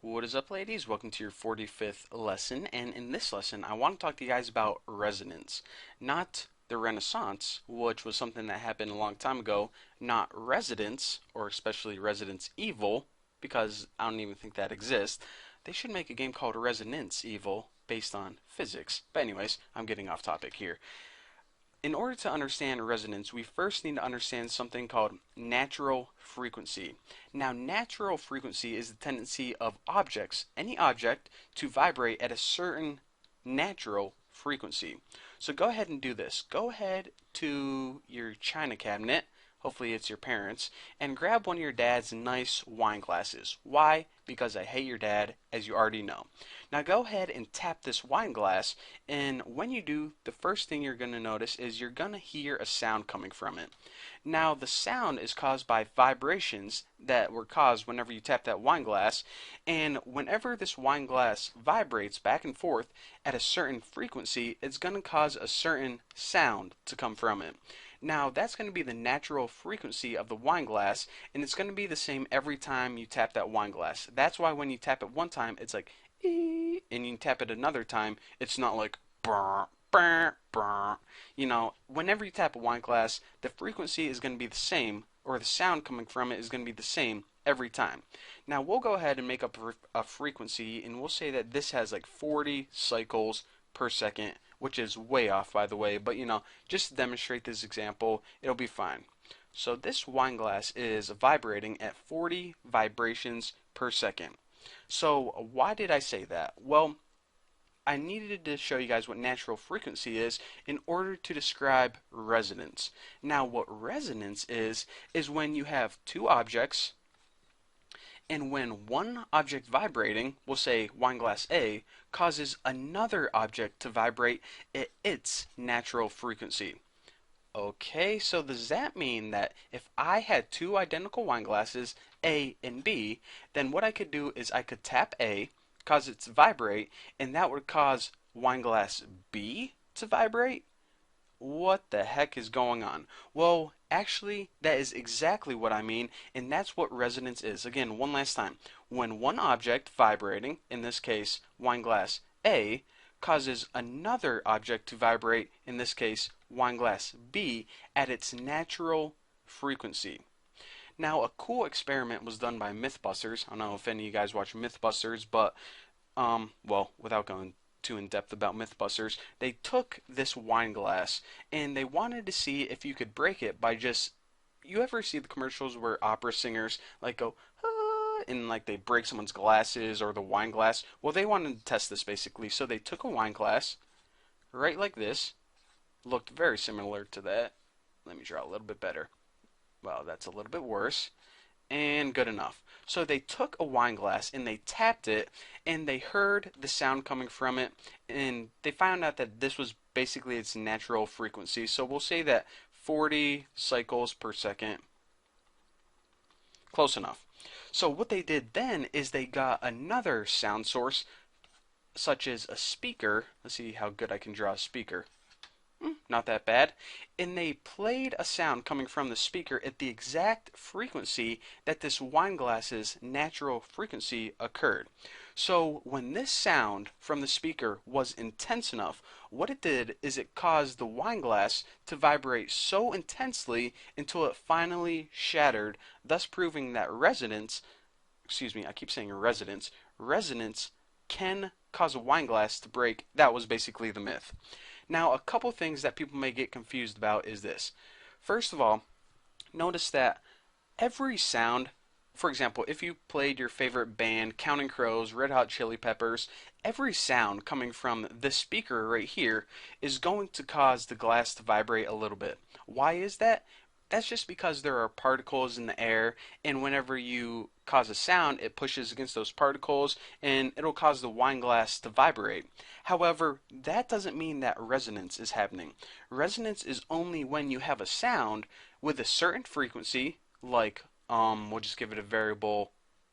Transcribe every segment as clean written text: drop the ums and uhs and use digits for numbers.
What is up, ladies? Welcome to your 45th lesson. And in this lesson, I want to talk to you guys about resonance. Not the Renaissance, which was something that happened a long time ago, not residence, or especially Residence Evil, because I don't even think that exists. They should make a game called Resonance Evil based on physics. But, anyways, I'm getting off topic here. In order to understand resonance, we first need to understand something called natural frequency. Now, natural frequency is the tendency of objects, any object, to vibrate at a certain natural frequency. So go ahead and do this. Go ahead to your china cabinet, hopefully it's your parents, and grab one of your dad's nice wine glasses. Why? Because I hate your dad, as you already know. Now go ahead and tap this wine glass, and when you do, the first thing you're going to notice is you're going to hear a sound coming from it. Now the sound is caused by vibrations that were caused whenever you tap that wine glass, and whenever this wine glass vibrates back and forth at a certain frequency, it's going to cause a certain sound to come from it. Now that's going to be the natural frequency of the wine glass, and it's going to be the same every time you tap that wine glass. That's why when you tap it one time, it's like ee, and you tap it another time, it's not like brr, brr, brr. Whenever you tap a wine glass, the frequency is going to be the same, or the sound coming from it is going to be the same every time. Now we'll go ahead and make up a frequency, and we'll say that this has like 40 cycles per second, which is way off, by the way, but just to demonstrate this example, it'll be fine. So this wine glass is vibrating at 40 vibrations per second. So why did I say that? Well, I needed to show you guys what natural frequency is in order to describe resonance. Now what resonance is when you have two objects, and when one object vibrating, we'll say wine glass A, causes another object to vibrate at its natural frequency. Okay, so does that mean that if I had two identical wine glasses, A and B, then what I could do is I could tap A, cause it to vibrate, and that would cause wine glass B to vibrate? What the heck is going on? Well, actually, that is exactly what I mean, and that's what resonance is. Again, one last time. When one object vibrating, in this case, wine glass A, causes another object to vibrate, in this case, wine glass B, at its natural frequency. Now, a cool experiment was done by Mythbusters. I don't know if any of you guys watch Mythbusters, but, well, without going too in depth about Mythbusters, they took this wine glass and they wanted to see if you could break it by just. You ever see the commercials where opera singers like go, ah, and like they break someone's glasses or the wine glass? Well, they wanted to test this basically. So they took a wine glass, right like this, looked very similar to that. Let me draw a little bit better. Well, that's a little bit worse. And good enough. So they took a wine glass and they tapped it and they heard the sound coming from it, and they found out that this was basically its natural frequency. So we'll say that 40 cycles per second. Close enough. So what they did then is they got another sound source, such as a speaker. Let's see how good I can draw a speaker. Not that bad. And they played a sound coming from the speaker at the exact frequency that this wine glass's natural frequency occurred. So when this sound from the speaker was intense enough, what it did is it caused the wine glass to vibrate so intensely until it finally shattered, thus proving that I keep saying resonance can cause a wine glass to break. That was basically the myth. Now, a couple things that people may get confused about is this. First of all, notice that every sound, for example, if you played your favorite band, Counting Crows, Red Hot Chili Peppers, every sound coming from this speaker right here is going to cause the glass to vibrate a little bit. Why is that? That's just because there are particles in the air, and whenever you cause a sound, it pushes against those particles, and it'll cause the wine glass to vibrate. However, that doesn't mean that resonance is happening. Resonance is only when you have a sound with a certain frequency, like, we'll just give it a variable,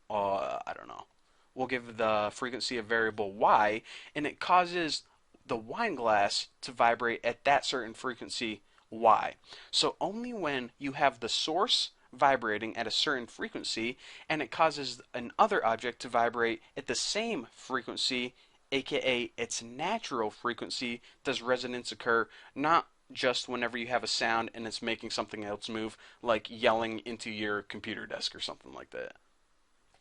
I don't know. We'll give the frequency a variable y, and it causes the wine glass to vibrate at that certain frequency y. So only when you have the source vibrating at a certain frequency, and it causes another object to vibrate at the same frequency, aka its natural frequency, does resonance occur, not just whenever you have a sound and it's making something else move, like yelling into your computer desk or something like that.